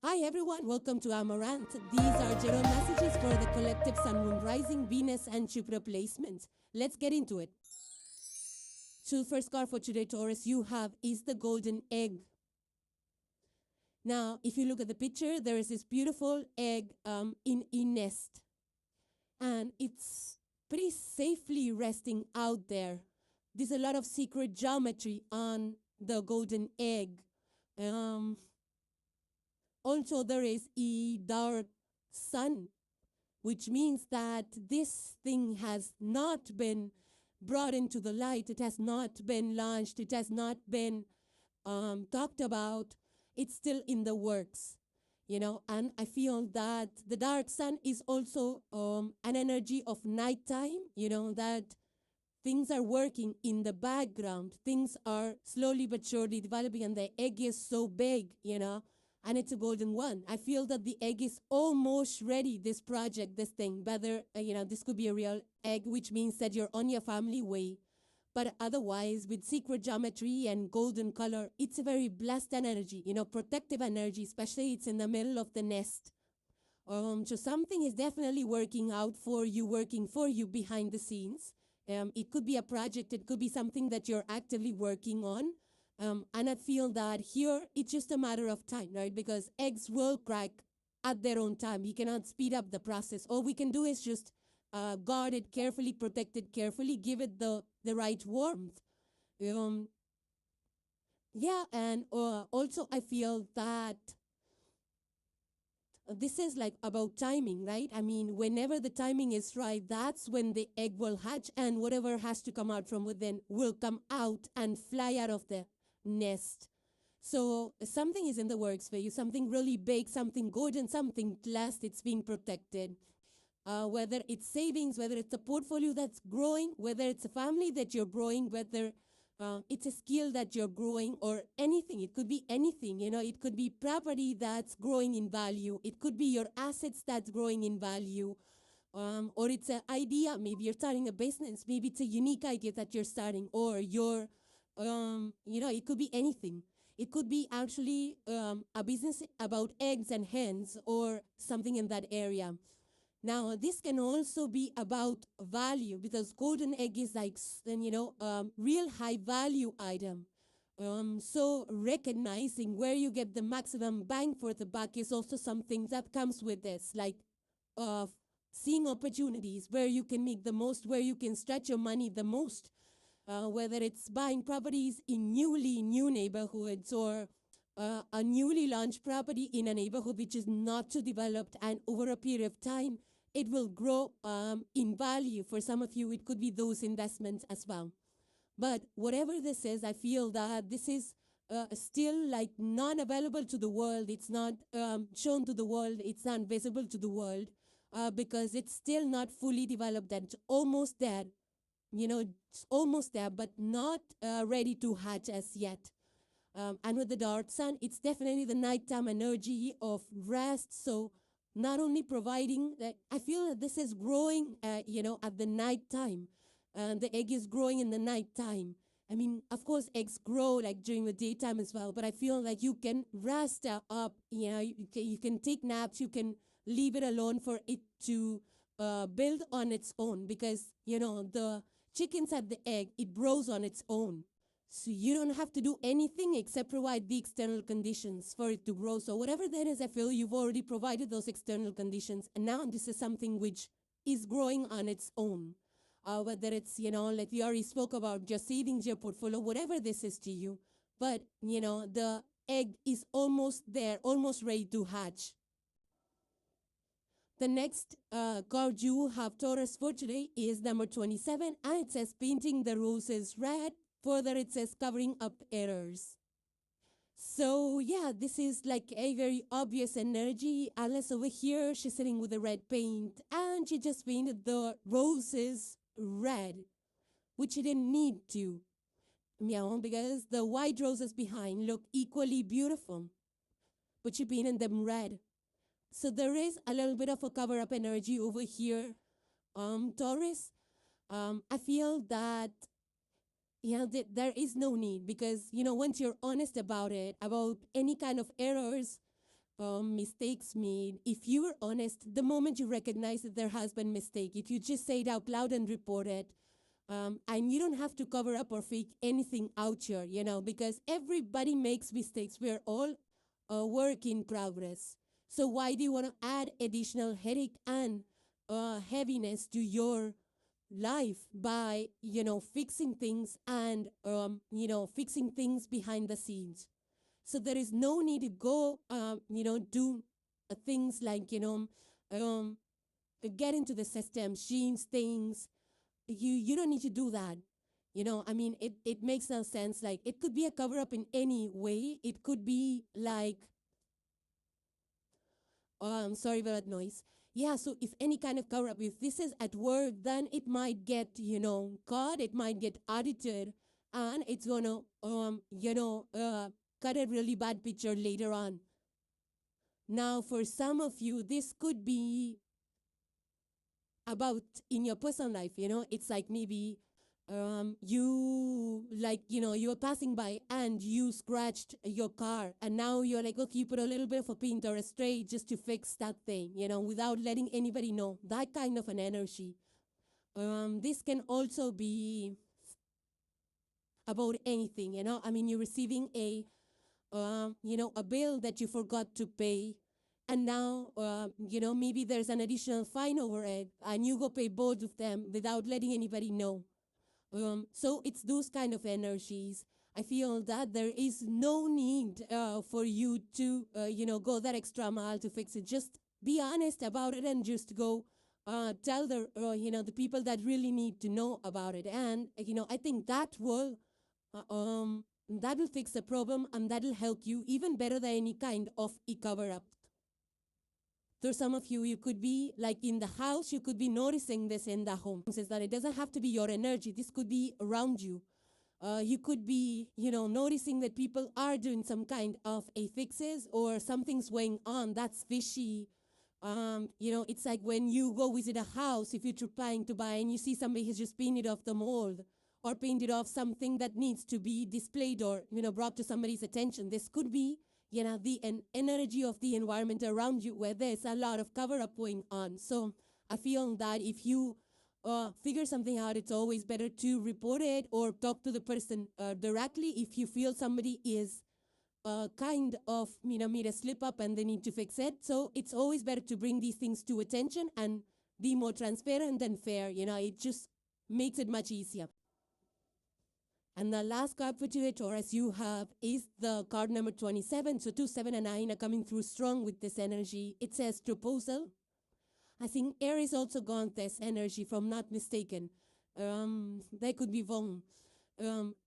Hi everyone, welcome to Amaranth. These are general messages for the collective Sun, Moon, Rising, Venus and Jupiter placements. Let's get into it. So first card for today, Taurus, you have is the golden egg. Now, if you look at the picture, there is this beautiful egg in a nest. And it's pretty safely resting out there. There's a lot of secret geometry on the golden egg. Also, there is a dark sun, which means that this thing has not been brought into the light. It has not been launched. It has not been talked about. It's still in the works, you know. And I feel that the dark sun is also an energy of nighttime, you know, that things are working in the background. Things are slowly but surely developing, and the egg is so big, you know, and it's a golden one. I feel that the egg is almost ready, this project, this thing. Whether, you know, this could be a real egg, which means that you're on your family way. But otherwise, with secret geometry and golden color, it's a very blessed energy, you know, protective energy, especially it's in the middle of the nest. So something is definitely working out for you, working for you behind the scenes. It could be a project, it could be something that you're actively working on. And I feel that here, it's just a matter of time, right? Because eggs will crack at their own time. You cannot speed up the process. All we can do is just guard it carefully, protect it carefully, give it the right warmth. Yeah, and also I feel that this is like about timing, right? I mean, whenever the timing is right, that's when the egg will hatch, and whatever has to come out from within will come out and fly out of the nest. So something is in the works for you, something really big, something good, and something blessed. It's being protected. Whether it's savings, whether it's a portfolio that's growing, whether it's a family that you're growing, whether it's a skill that you're growing, or anything. It could be anything, you know. It could be property that's growing in value. It could be your assets that's growing in value. Or it's an idea. Maybe you're starting a business. Maybe it's a unique idea that you're starting, or you're, you know, it could be anything. It could be actually a business about eggs and hens or something in that area. Now, this can also be about value, because golden egg is like, you know, real high value item. So recognizing where you get the maximum bang for the buck is also something that comes with this, like seeing opportunities where you can make the most, where you can stretch your money the most, whether it's buying properties in new neighborhoods, or a newly launched property in a neighborhood which is not too developed, and over a period of time, it will grow in value. For some of you, it could be those investments as well. But whatever this is, I feel that this is still like non-available to the world. It's not shown to the world. It's not visible to the world because it's still not fully developed and almost there. You know, it's almost there, but not ready to hatch as yet. And with the dark sun, it's definitely the nighttime energy of rest. So not only providing that, I feel that this is growing, you know, at the nighttime. The egg is growing in the nighttime. I mean, of course, eggs grow like during the daytime as well, but I feel like you can rest up, you know, you can take naps, you can leave it alone for it to build on its own, because, you know, the chickens at the egg, it grows on its own. So you don't have to do anything except provide the external conditions for it to grow. So whatever that is, I feel you've already provided those external conditions. And now this is something which is growing on its own. Whether it's, you know, like we already spoke about, your savings, your portfolio, whatever this is to you. But, you know, the egg is almost there, almost ready to hatch. The next card you have, Taurus, for today is number 27. And it says painting the roses red. Further, it says covering up errors. So yeah, this is like a very obvious energy. Alice over here, she's sitting with the red paint, and she just painted the roses red, which she didn't need to. Meow, because the white roses behind look equally beautiful, but she painted them red. So there is a little bit of a cover-up energy over here. Taurus, I feel that, yeah, there is no need, because, you know, once you're honest about it, about any kind of errors, mistakes made, if you are honest, the moment you recognize that there has been mistake, if you just say it out loud and report it, and you don't have to cover up or fake anything out here, because everybody makes mistakes. We're all a work in progress. So why do you want to add additional headache and heaviness to your life by, fixing things and, fixing things behind the scenes? So there is no need to go, do things like, get into the system, change things. You don't need to do that. It makes no sense. Like, it could be a cover-up in any way. It could be like, sorry about that noise. Yeah, so if any kind of cover-up, if this is at work, then it might get, caught, it might get audited, and it's going to, cut a really bad picture later on. Now, for some of you, this could be about in your personal life, it's like maybe you were passing by and you scratched your car, and now you're like, okay, you put a little bit of a paint or a spray just to fix that thing, without letting anybody know. That kind of an energy. This can also be about anything, you're receiving a bill that you forgot to pay, and now, maybe there's an additional fine over it, and you go pay both of them without letting anybody know. So it's those kind of energies. I feel that there is no need for you to, go that extra mile to fix it. Just be honest about it and just go tell the people that really need to know about it. And, I think that will fix the problem, and that'll help you even better than any kind of cover-up. For some of you, you could be like in the house, you could be noticing this in the home. It says that it doesn't have to be your energy. This could be around you. You could be, noticing that people are doing some kind of fixes or something's going on that's fishy. It's like when you go visit a house, if you're trying to buy and you see somebody has just painted off the mold or painted off something that needs to be displayed or, brought to somebody's attention. This could be, the energy of the environment around you where there's a lot of cover-up going on. So I feel that if you figure something out, it's always better to report it or talk to the person directly if you feel somebody is kind of, made a slip up and they need to fix it. So it's always better to bring these things to attention and be more transparent and fair. It just makes it much easier. And the last card for today, Taurus, you have is the card number 27. So 2, 7, and 9 are coming through strong with this energy. It says proposal. I think Aries also got this energy, if I'm not mistaken. They could be wrong.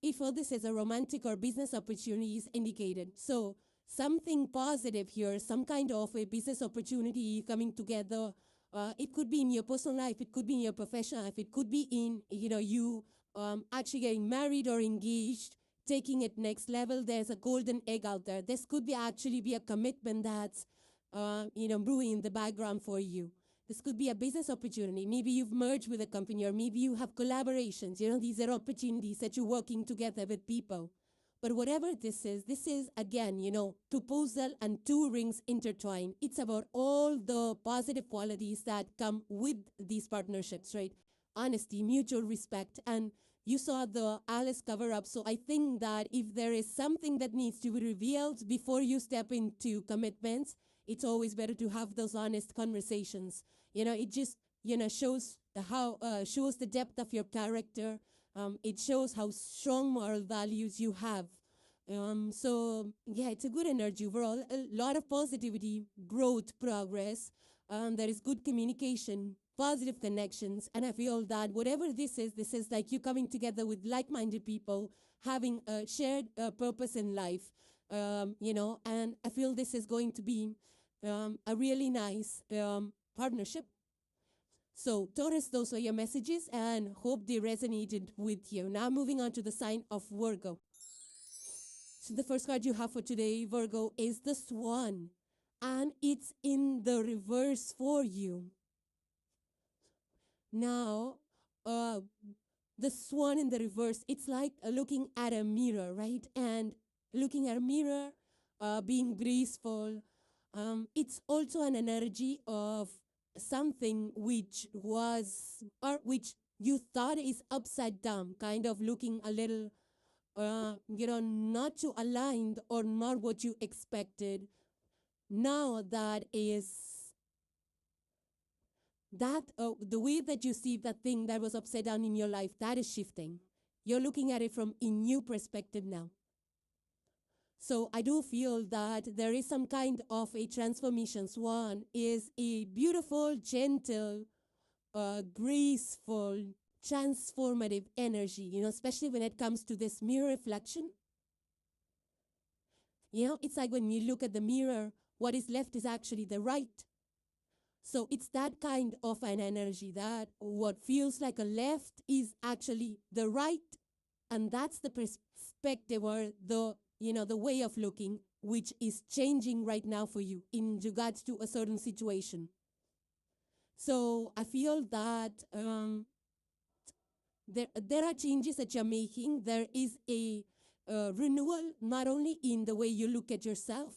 If this is a romantic or business opportunity is indicated. So something positive here, some kind of a business opportunity coming together. It could be in your personal life. It could be in your professional life. It could be in, you actually getting married or engaged, taking it next level. There's a golden egg out there. This could be actually be a commitment that's, brewing in the background for you. This could be a business opportunity. Maybe you've merged with a company, or maybe you have collaborations. These are opportunities that you're working together with people. But whatever this is, again, proposal and 2 rings intertwined. It's about all the positive qualities that come with these partnerships, right? Honesty, mutual respect, and you saw the Alice cover-up. So I think that if there is something that needs to be revealed before you step into commitments, it's always better to have those honest conversations. It just, shows shows the depth of your character. It shows how strong moral values you have. So yeah, it's a good energy overall. A lot of positivity, growth, progress. There is good communication, positive connections, and I feel that whatever this is like you coming together with like-minded people, having a shared purpose in life, and I feel this is going to be a really nice partnership. So, Taurus, those are your messages, and hope they resonated with you. Now, moving on to the sign of Virgo. So, the first card you have for today, Virgo, is the Swan, and it's in the reverse for you. Now, the Swan in the reverse, it's like looking at a mirror, right? And looking at a mirror, being graceful, It's also an energy of something which was, or which you thought is upside down, kind of looking a little, not too aligned or not what you expected. Now the way that you see that thing that was upside down in your life, that is shifting. You're looking at it from a new perspective now. So I do feel that there is some kind of a transformation. Swan is a beautiful, gentle, graceful, transformative energy, especially when it comes to this mirror reflection. It's like when you look at the mirror, what is left is actually the right. So it's that kind of an energy that what feels like a left is actually the right. And that's the perspective or the way of looking, which is changing right now for you in regards to a certain situation. So I feel that there are changes that you're making. There is a renewal, not only in the way you look at yourself.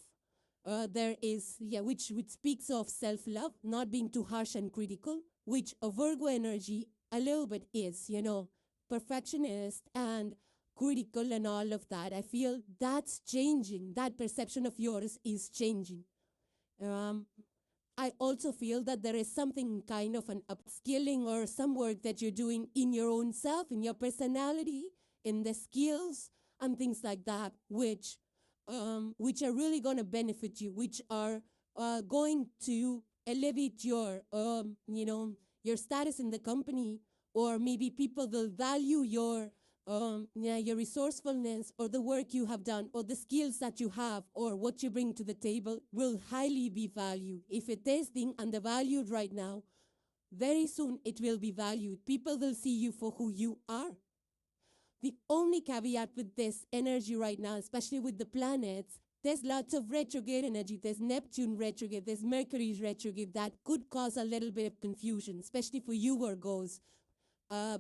There is, which speaks of self-love, not being too harsh and critical, which a Virgo energy a little bit is, perfectionist and critical and all of that. I feel that's changing. That perception of yours is changing. I also feel that there is something kind of an upskilling or some work that you're doing in your own self, in your personality, in the skills and things like that, which are really going to benefit you, which are going to elevate your status in the company, or maybe people will value your resourcefulness or the work you have done or the skills that you have or what you bring to the table will highly be valued. If it is being undervalued right now, very soon it will be valued. People will see you for who you are. The only caveat with this energy right now, especially with the planets, there's lots of retrograde energy. There's Neptune retrograde, there's Mercury retrograde that could cause a little bit of confusion, especially for you Virgos.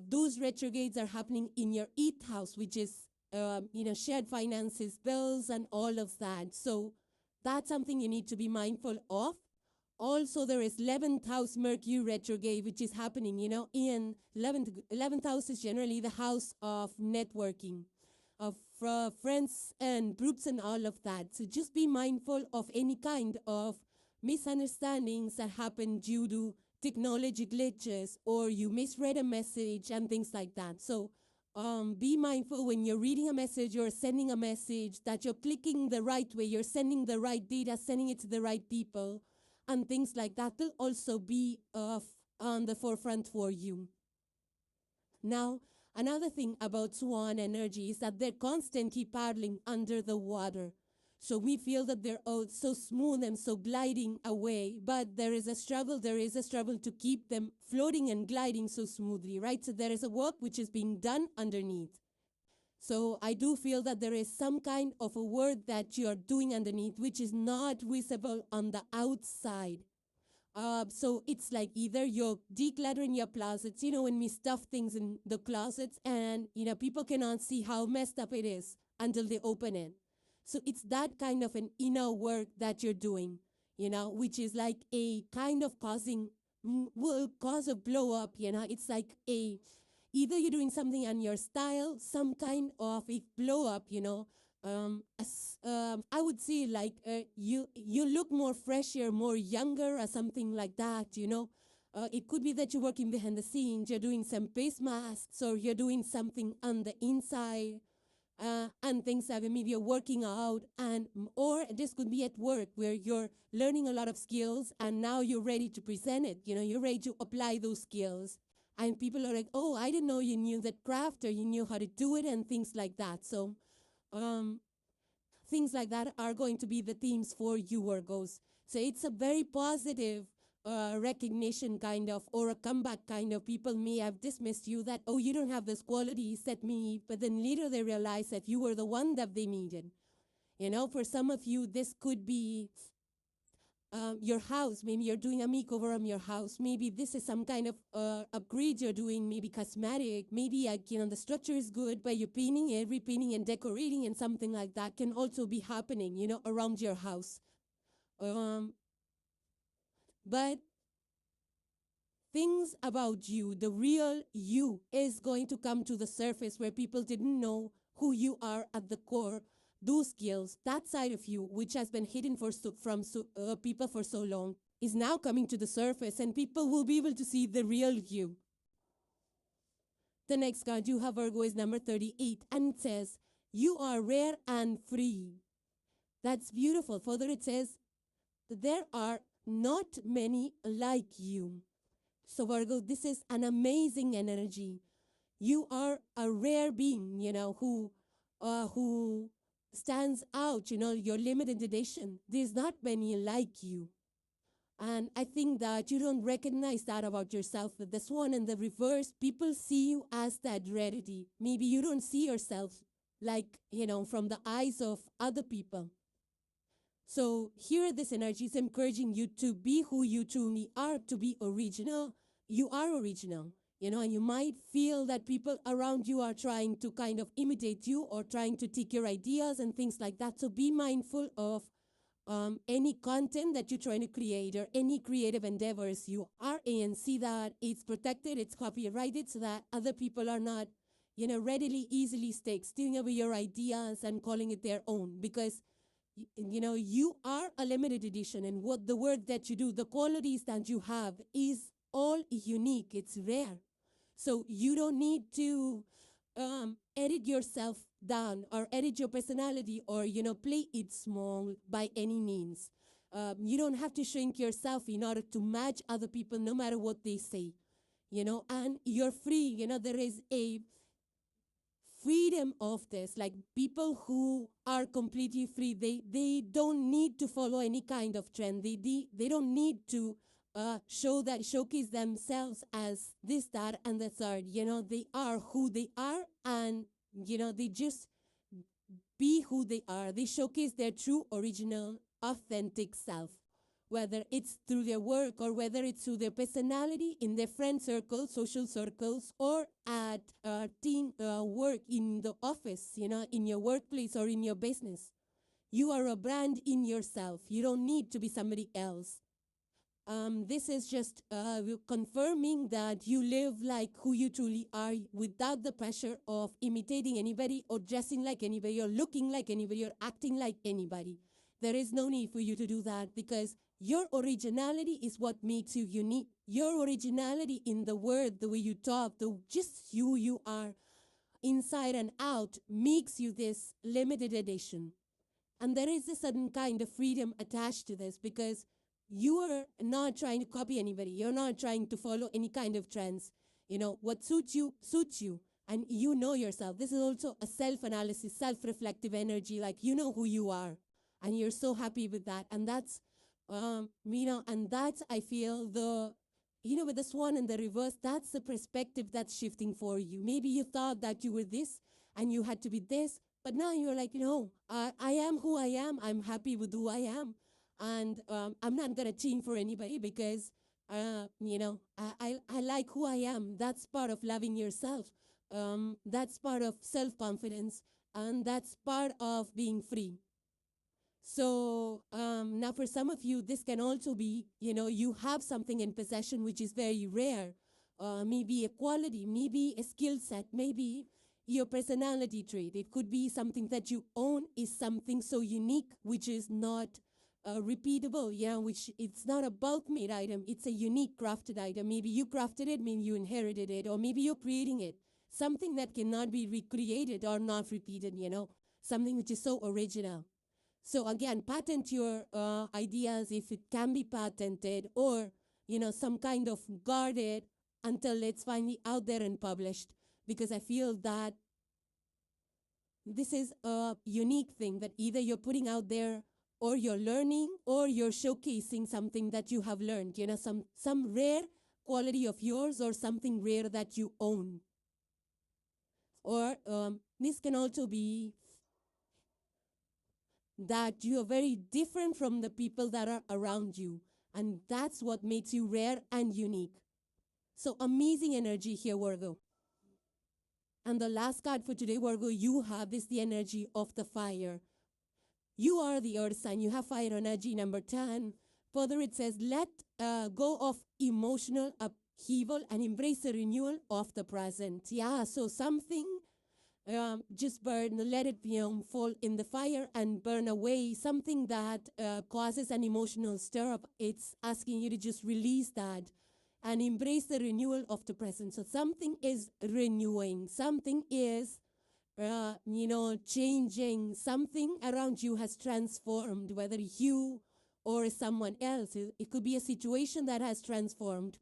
Those retrogrades are happening in your 8th house, which is, shared finances, bills, and all of that. So that's something you need to be mindful of. Also, there is 11th house Mercury retrograde, which is happening, in 11th house is generally the house of networking, of friends and groups and all of that. So just be mindful of any kind of misunderstandings that happen due to technology glitches or you misread a message and things like that. So be mindful when you're reading a message or sending a message that you're clicking the right way, you're sending the right data, sending it to the right people, and things like that will also be on the forefront for you. Now, another thing about Swan energy is that they're constantly paddling under the water. So we feel that they're all so smooth and so gliding away, but there is a struggle to keep them floating and gliding so smoothly, right? So there is a work which is being done underneath. So I do feel that there is some kind of a work that you're doing underneath, which is not visible on the outside. So it's like either you're decluttering your closets, when we stuff things in the closets and, people cannot see how messed up it is until they open it. So it's that kind of an inner work that you're doing, which is like a kind of will cause a blow up, It's like either you're doing something on your style, some kind of a blow up, I would say like you look more fresher, more younger or something like that, It could be that you're working behind the scenes, you're doing some face masks or you're doing something on the inside. And things like maybe you're working out, or this could be at work where you're learning a lot of skills and now you're ready to present it. You're ready to apply those skills. And people are like, oh, I didn't know you knew that craft or you knew how to do it and things like that. So things like that are going to be the themes for you Virgos. So it's a very positive recognition kind of, or a comeback kind of. People may have dismissed you that, oh, you don't have this quality set me, but then later they realize that you were the one that they needed. For some of you, this could be your house. Maybe you're doing a makeover on your house. Maybe this is some kind of upgrade you're doing, maybe cosmetic. Maybe, the structure is good, but you're painting it, repainting and decorating and something like that can also be happening, around your house. But things about you, the real you, is going to come to the surface where people didn't know who you are at the core. Those skills, that side of you, which has been hidden from people for so long, is now coming to the surface, and people will be able to see the real you. The next card you have, Virgo, is number 38, and it says, you are rare and free. That's beautiful. Further, it says, there are not many like you. So Virgo, this is an amazing energy. You are a rare being, who stands out, you're limited edition. There's not many like you. And I think that you don't recognize that about yourself. With the swan in the reverse, people see you as that rarity. Maybe you don't see yourself like, from the eyes of other people. So here this energy is encouraging you to be who you truly are, to be original. You are original, and you might feel that people around you are trying to kind of imitate you or trying to take your ideas and things like that. So be mindful of any content that you're trying to create or any creative endeavors you are in. See that it's protected, it's copyrighted, so that other people are not, readily, easily stealing away your ideas and calling it their own. Because you are a limited edition, and what the work that you do, the qualities that you have is all unique. It's rare. So you don't need to edit yourself down or edit your personality or, play it small by any means. You don't have to shrink yourself in order to match other people, no matter what they say, and you're free. There is a freedom of this, like people who are completely free, they don't need to follow any kind of trend. They don't need to showcase themselves as this, that, and the third. They are who they are, and they just be who they are. They showcase their true, original, authentic self, whether it's through their work or whether it's through their personality in their friend circles, social circles, or at team work in the office, in your workplace or in your business. You are a brand in yourself. You don't need to be somebody else. This is just confirming that you live like who you truly are without the pressure of imitating anybody or dressing like anybody or looking like anybody or acting like anybody. There is no need for you to do that, because your originality is what makes you unique. Your originality in the word, the way you talk, just who you are inside and out makes you this limited edition. And there is a certain kind of freedom attached to this, because you are not trying to copy anybody. You're not trying to follow any kind of trends. What suits you, and you know yourself. This is also a self-analysis, self-reflective energy, like you know who you are, and you're so happy with that. And that's, and that's, I feel, with the swan in the reverse, that's the perspective that's shifting for you. Maybe you thought that you were this, and you had to be this, but now you're like, I am who I am. I'm happy with who I am. And I'm not going to change for anybody, because, I like who I am. That's part of loving yourself. That's part of self-confidence. And that's part of being free. So now for some of you, this can also be, you have something in possession which is very rare. Maybe a quality, maybe a skill set, maybe your personality trait. It could be something that you own, is something so unique, which is not repeatable, which it's not a bulk made item. It's a unique crafted item. Maybe you crafted it, maybe you inherited it, or maybe you're creating it. Something that cannot be recreated or not repeated, something which is so original. So again, patent your ideas if it can be patented, or, some kind of guard it until it's finally out there and published, because I feel that this is a unique thing that either you're putting out there, or you're learning, or you're showcasing something that you have learned, some rare quality of yours, or something rare that you own. Or this can also be that you are very different from the people that are around you, and that's what makes you rare and unique. So amazing energy here, Virgo. And the last card for today, Virgo, you have is the energy of the fire. You are the earth sign. You have fire energy, number 10. Further, it says, let go of emotional upheaval and embrace the renewal of the present. Yeah, so something just burn, let it fall in the fire and burn away. Something that causes an emotional stir up. It's asking you to just release that and embrace the renewal of the present. So something is renewing. Something is changing. Something around you has transformed, whether you or someone else. It could be a situation that has transformed.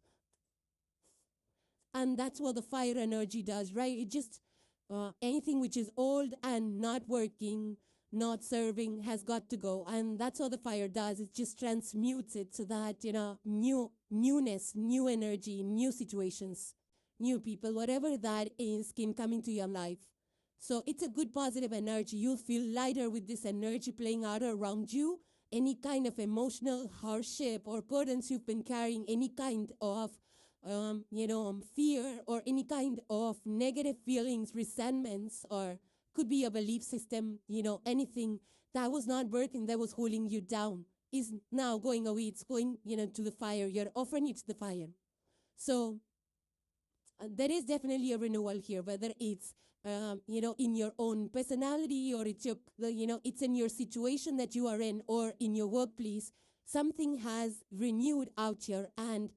And that's what the fire energy does, right? It just, anything which is old and not working, not serving, has got to go. And that's what the fire does. It just transmutes it so that, newness, new energy, new situations, new people, whatever that is, can come into your life. So it's a good positive energy. You'll feel lighter with this energy playing out around you. Any kind of emotional hardship or burdens you've been carrying, any kind of fear or any kind of negative feelings, resentments, or could be a belief system, anything that was not working, that was holding you down, is now going away. It's going, to the fire. You're offering it to the fire. So there is definitely a renewal here, whether it's in your own personality, or it's it's in your situation that you are in, or in your workplace. Something has renewed out here, and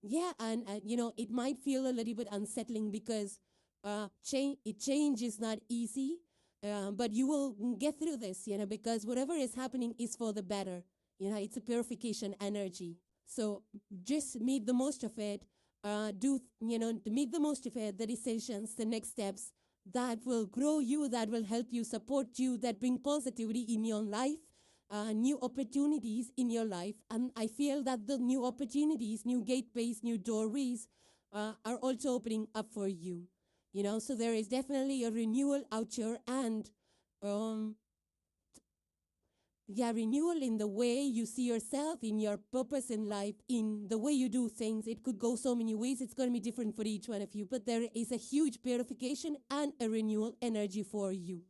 it might feel a little bit unsettling because change is not easy, but you will get through this, because whatever is happening is for the better. It's a purification energy. So just make the most of it. Make the most of it, the decisions, the next steps that will grow you, that will help you, support you, that bring positivity in your life, new opportunities in your life. And I feel that the new opportunities, new gateways, new doorways are also opening up for you. So there is definitely a renewal out here, and renewal in the way you see yourself, in your purpose in life, in the way you do things. It could go so many ways. It's going to be different for each one of you, but there is a huge purification and a renewal energy for you.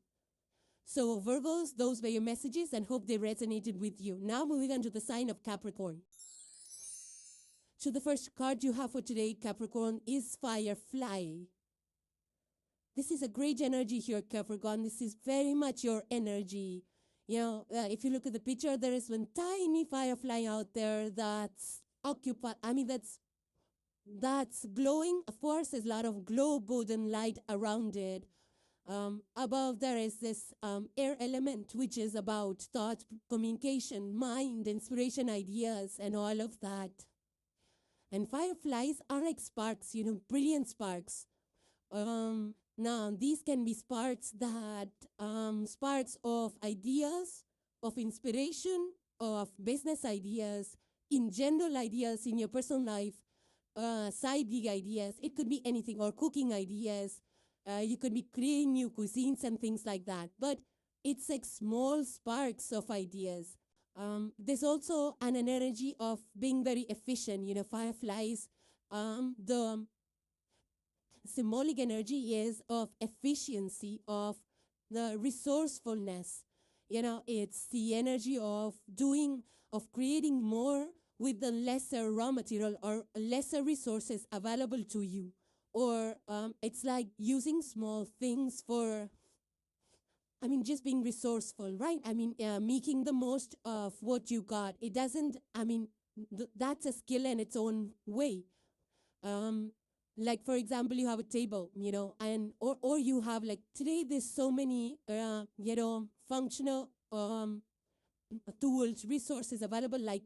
So Virgos, those were your messages, and hope they resonated with you. Now moving on to the sign of Capricorn. So the first card you have for today, Capricorn, is Firefly. This is a great energy here, Capricorn. This is very much your energy. If you look at the picture, there is one tiny firefly out there that's occupied. That's glowing. Of course, there's a lot of glow golden light around it. Above there is this air element, which is about thought, communication, mind, inspiration, ideas, and all of that. And fireflies are like sparks, brilliant sparks. Now, these can be sparks of ideas, of inspiration, of business ideas, in general ideas in your personal life, side gig ideas. It could be anything, or cooking ideas. You could be creating new cuisines and things like that. But it's like small sparks of ideas. There's also an energy of being very efficient. Fireflies, the symbolic energy is of efficiency, of the resourcefulness. It's the energy of creating more with the lesser raw material or lesser resources available to you. Or it's like using small things for, just being resourceful, right? Making the most of what you got. It doesn't, that's a skill in its own way. Like, for example, you have a table, or you have, like, today there's so many, functional tools, resources available, like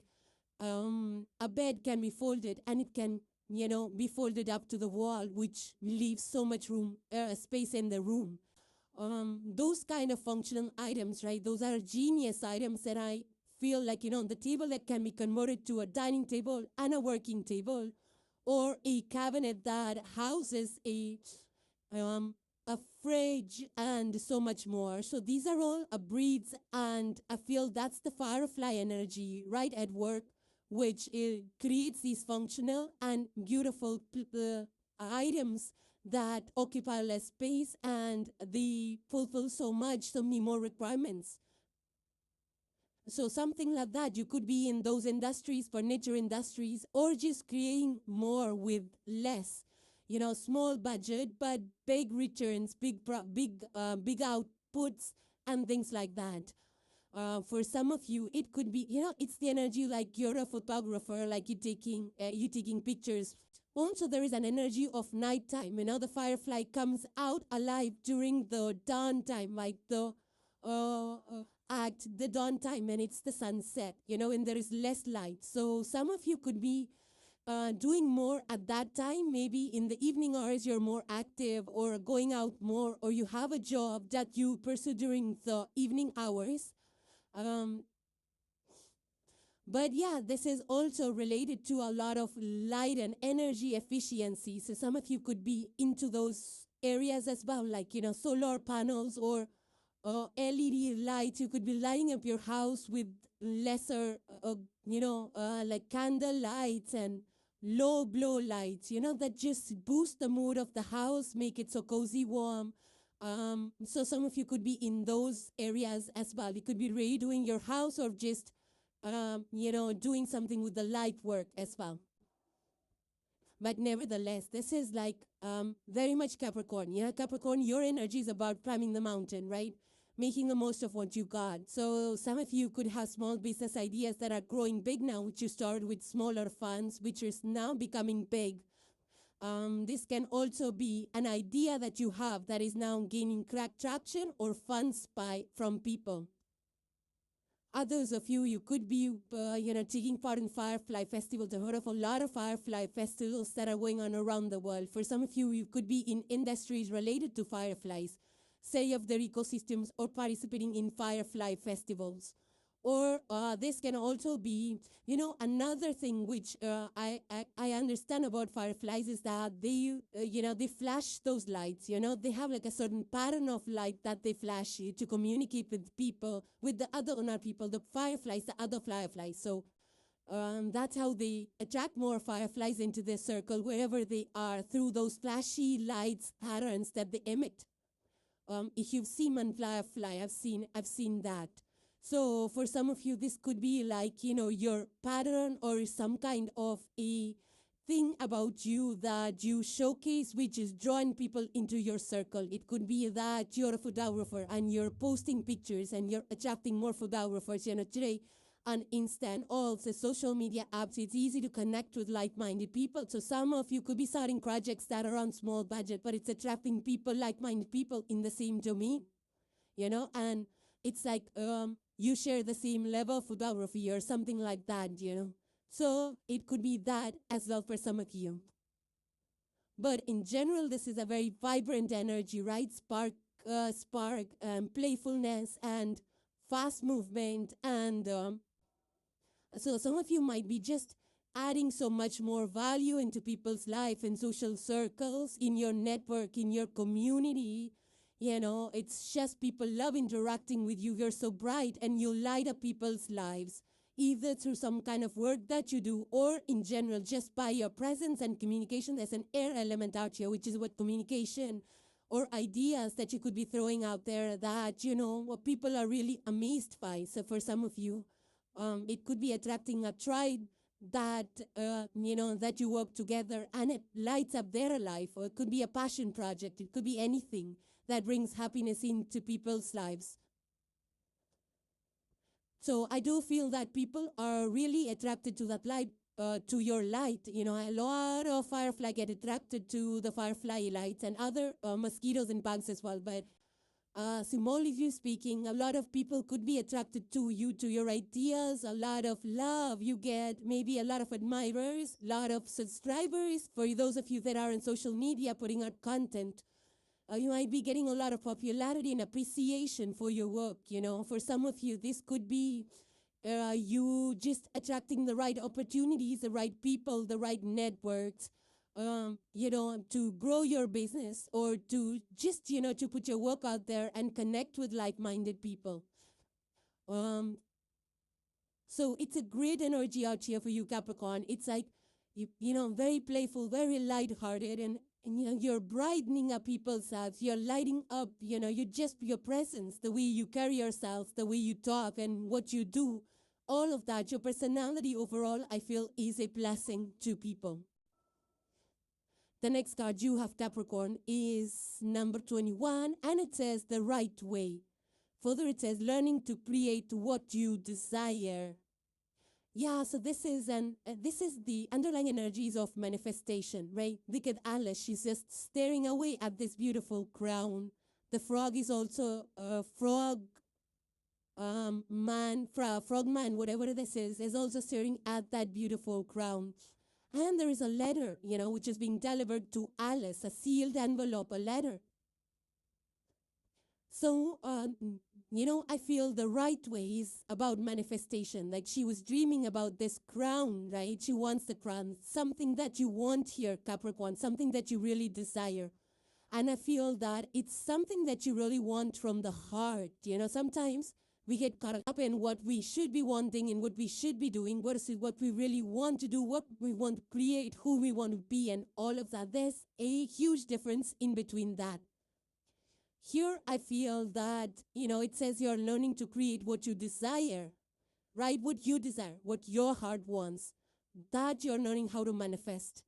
a bed can be folded, and it can, be folded up to the wall, which leaves so much room, space in the room. Those kind of functional items, right? Those are genius items that I feel like, the table that can be converted to a dining table and a working table, or a cabinet that houses a fridge and so much more. So these are all breeds, and I feel that's the firefly energy right at work, which creates these functional and beautiful items that occupy less space and they fulfill so many more requirements. So something like that, you could be in those industries, furniture industries, or just creating more with less. You know, small budget, but big returns, big outputs, and things like that. For some of you, it could be, it's the energy like you're a photographer, like you taking pictures. Also, there is an energy of nighttime. The firefly comes out alive during the dawn time, like the at the dawn time, and it's the sunset, and there is less light. So some of you could be doing more at that time. Maybe in the evening hours, you're more active or going out more, or you have a job that you pursue during the evening hours. But yeah, this is also related to a lot of light and energy efficiency. So some of you could be into those areas as well, like, solar panels or LED lights. You could be lighting up your house with lesser, like candle lights and low blow lights, that just boost the mood of the house, make it so cozy, warm. So some of you could be in those areas as well. You could be redoing your house or just, doing something with the light work as well. But nevertheless, this is like very much Capricorn. Capricorn, your energy is about climbing the mountain, right? Making the most of what you got. So some of you could have small business ideas that are growing big now, which you started with smaller funds, which is now becoming big. This can also be an idea that you have that is now gaining traction or funds from people. Others of you could be, taking part in Firefly Festivals. I've heard of a lot of Firefly Festivals that are going on around the world. For some of you could be in industries related to fireflies, say of their ecosystems, or participating in Firefly Festivals. Or this can also be, another thing which I understand about fireflies is that they, they flash those lights. They have like a certain pattern of light that they flash to communicate with people, with the other, not people, the fireflies, the other fireflies. So that's how they attract more fireflies into their circle wherever they are, through those flashy lights patterns that they emit. If you've seen one firefly, I've seen that. So for some of you, this could be like, your pattern or some kind of a thing about you that you showcase, which is drawing people into your circle. It could be that you're a photographer and you're posting pictures and you're attracting more photographers. Today on Insta and all the social media apps, it's easy to connect with like-minded people. So some of you could be starting projects that are on small budget, but it's attracting people, like-minded people in the same domain, and it's like you share the same level of photography or something like that, So it could be that as well for some of you. But in general, this is a very vibrant energy, right? Spark, playfulness, and fast movement. And so some of you might be just adding so much more value into people's life in social circles, in your network, in your community. It's just people love interacting with you. You're so bright and you light up people's lives, either through some kind of work that you do or in general, just by your presence and communication. There's an air element out here, which is what communication or ideas that you could be throwing out there that, what people are really amazed by. So for some of you, it could be attracting a tribe that, that you work together and it lights up their life, or it could be a passion project. It could be anything that brings happiness into people's lives. So I do feel that people are really attracted to that light, to your light. A lot of firefly get attracted to the firefly lights and other mosquitoes and bugs as well. But symbolically speaking, a lot of people could be attracted to you, to your ideas, a lot of love you get, maybe a lot of admirers, a lot of subscribers. For those of you that are on social media putting out content, you might be getting a lot of popularity and appreciation for your work. For some of you, this could be you just attracting the right opportunities, the right people, the right networks, to grow your business, or to just, to put your work out there and connect with like-minded people. So it's a great energy out here for you, Capricorn. It's like, very playful, very light-hearted, and And you're brightening up people's lives. You're lighting up, you just your presence, the way you carry yourself, the way you talk and what you do, all of that, your personality overall, I feel is a blessing to people. The next card you have, Capricorn, is number 21, and it says the right way. Further, it says learning to create what you desire. Yeah, so this is the underlying energies of manifestation, right? Look at Alice; she's just staring away at this beautiful crown. The frog is also a frog frogman, whatever this is also staring at that beautiful crown. And there is a letter, which is being delivered to Alice, a sealed envelope, a letter. So, I feel the right way is about manifestation. Like she was dreaming about this crown, right? She wants the crown, something that you want here, Capricorn, something that you really desire. And I feel that it's something that you really want from the heart. Sometimes we get caught up in what we should be wanting and what we should be doing versus what we really want to do, what we want to create, who we want to be, and all of that. There's a huge difference in between that. Here, I feel that, it says you're learning to create what you desire, right? What you desire, what your heart wants, that you're learning how to manifest.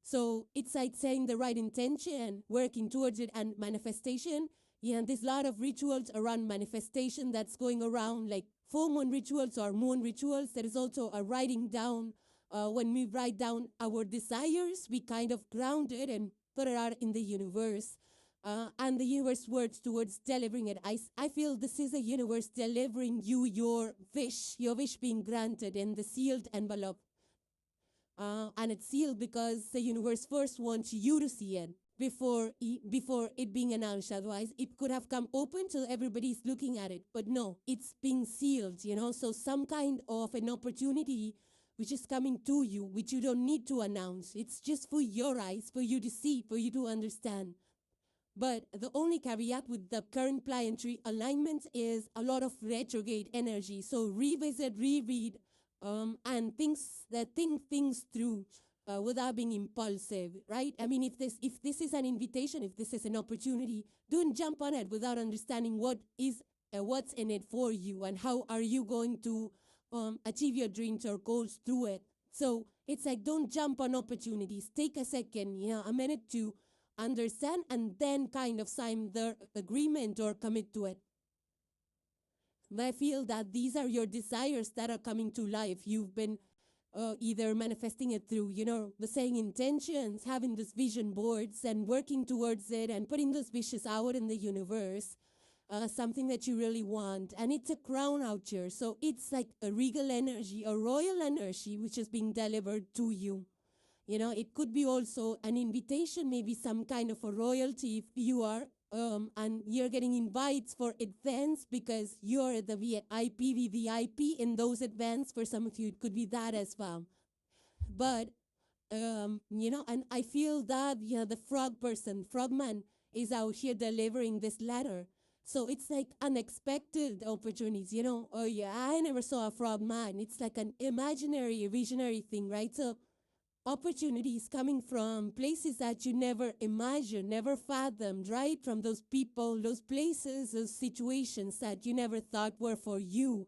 So it's like saying the right intention, working towards it, and manifestation. Yeah, there's a lot of rituals around manifestation that's going around, like full moon rituals or moon rituals. There is also a writing down. When we write down our desires, we kind of ground it and put it out in the universe. And the universe works towards delivering it. I feel this is a universe delivering you your wish being granted in the sealed envelope. And it's sealed because the universe first wants you to see it before it being announced. Otherwise, it could have come open so everybody's looking at it. But no, it's being sealed, So some kind of an opportunity which is coming to you, which you don't need to announce. It's just for your eyes, for you to see, for you to understand. But the only caveat with the current planetary alignment is a lot of retrograde energy. So revisit, reread, and think things through without being impulsive, right? I mean, if this is an invitation, if this is an opportunity, don't jump on it without understanding what's in it for you and how are you going to achieve your dreams or goals through it. So it's like, don't jump on opportunities. Take a second, a minute to understand, and then kind of sign the agreement or commit to it. I feel that these are your desires that are coming to life. You've been either manifesting it through, the saying intentions, having those vision boards and working towards it and putting those wishes out in the universe, something that you really want. And it's a crown out here. So it's like a regal energy, a royal energy, which is being delivered to you. It could be also an invitation, maybe some kind of a royalty if you are, and you're getting invites for events because you're the VVIP in those events. For some of you, it could be that as well. But, and I feel that, the frogman is out here delivering this letter. So it's like unexpected opportunities, Oh yeah, I never saw a frogman. It's like an imaginary, visionary thing, right? So opportunities coming from places that you never imagined, never fathomed, right? From those people, those places, those situations that you never thought were for you.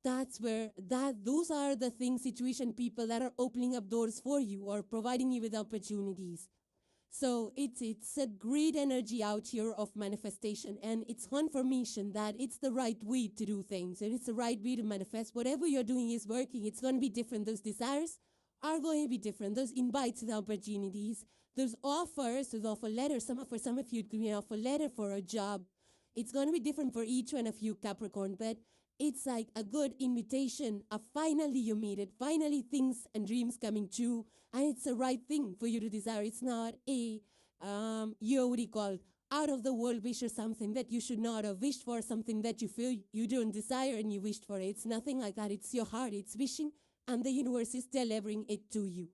Those are the things, situation, people that are opening up doors for you or providing you with opportunities. So it's a great energy out here of manifestation, and it's confirmation that it's the right way to do things, and it's the right way to manifest. Whatever you're doing is working. It's going to be different. Those desires are going to be different. Those invites and opportunities, those offers, those offer letters. For some of you, it could be an offer letter for a job. It's going to be different for each one of you, Capricorn, but it's like a good invitation of finally you meet it, finally things and dreams coming true, and it's the right thing for you to desire. It's not a, out of the world wish or something that you should not have wished for, something that you feel you don't desire and you wished for it. It's nothing like that. It's your heart. It's wishing, and the universe is delivering it to you.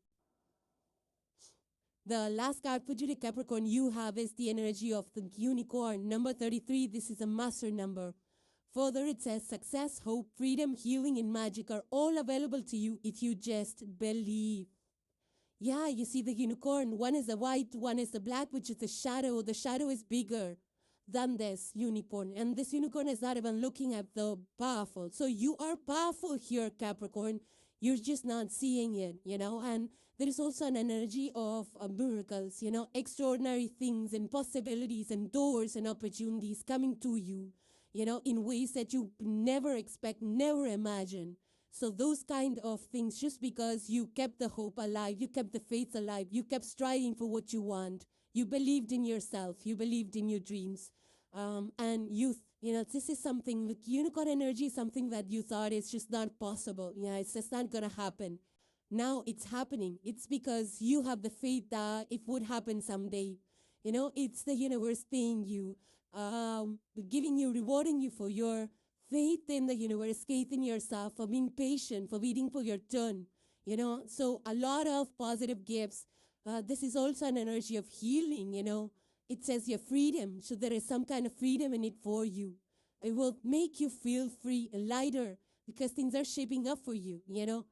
The last card for you, Capricorn, you have is the energy of the unicorn, number 33. This is a master number. Further, it says success, hope, freedom, healing, and magic are all available to you if you just believe. Yeah, you see the unicorn. One is the white, one is the black, which is the shadow. The shadow is bigger than this unicorn. And this unicorn is not even looking at the powerful. So you are powerful here, Capricorn. You're just not seeing it, you know. And there is also an energy of miracles, you know, extraordinary things and possibilities and doors and opportunities coming to you, you know, in ways that you never expect, never imagine. So those kind of things, just because you kept the hope alive, you kept the faith alive, you kept striving for what you want, you believed in yourself, you believed in your dreams, and youth. You know, this is something, like unicorn energy is something that you thought is just not possible. Yeah, it's just not going to happen. Now it's happening. It's because you have the faith that it would happen someday. You know, it's the universe paying you, giving you, rewarding you for your faith in the universe, faith in yourself, for being patient, for waiting for your turn. You know, so a lot of positive gifts. This is also an energy of healing, you know. It says your freedom, so there is some kind of freedom in it for you. It will make you feel free and lighter because things are shaping up for you, you know.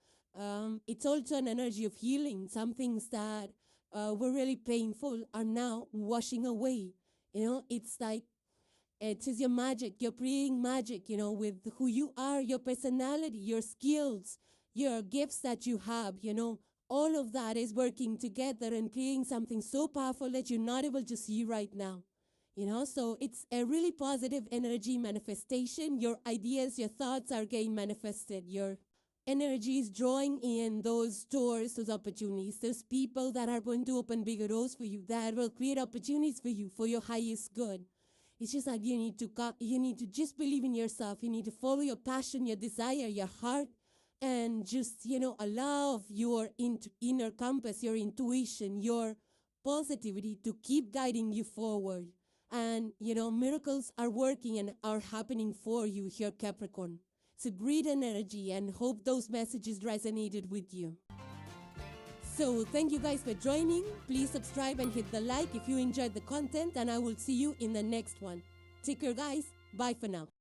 It's also an energy of healing. Some things that were really painful are now washing away. You know, it's like, it is your magic. You're creating magic, you know, with who you are, your personality, your skills, your gifts that you have, you know. All of that is working together and creating something so powerful that you're not able to see right now. You know, so it's a really positive energy manifestation. Your ideas, your thoughts are getting manifested. Your energy is drawing in those doors, those opportunities, those people that are going to open bigger doors for you, that will create opportunities for you, for your highest good. It's just like you need to just believe in yourself. You need to follow your passion, your desire, your heart, and just, you know, allow your inner compass, your intuition, your positivity to keep guiding you forward. And, you know, miracles are working and are happening for you here, Capricorn. So breathe energy and hope those messages resonated with you. So thank you guys for joining. Please subscribe and hit the like if you enjoyed the content, and I will see you in the next one. Take care, guys. Bye for now.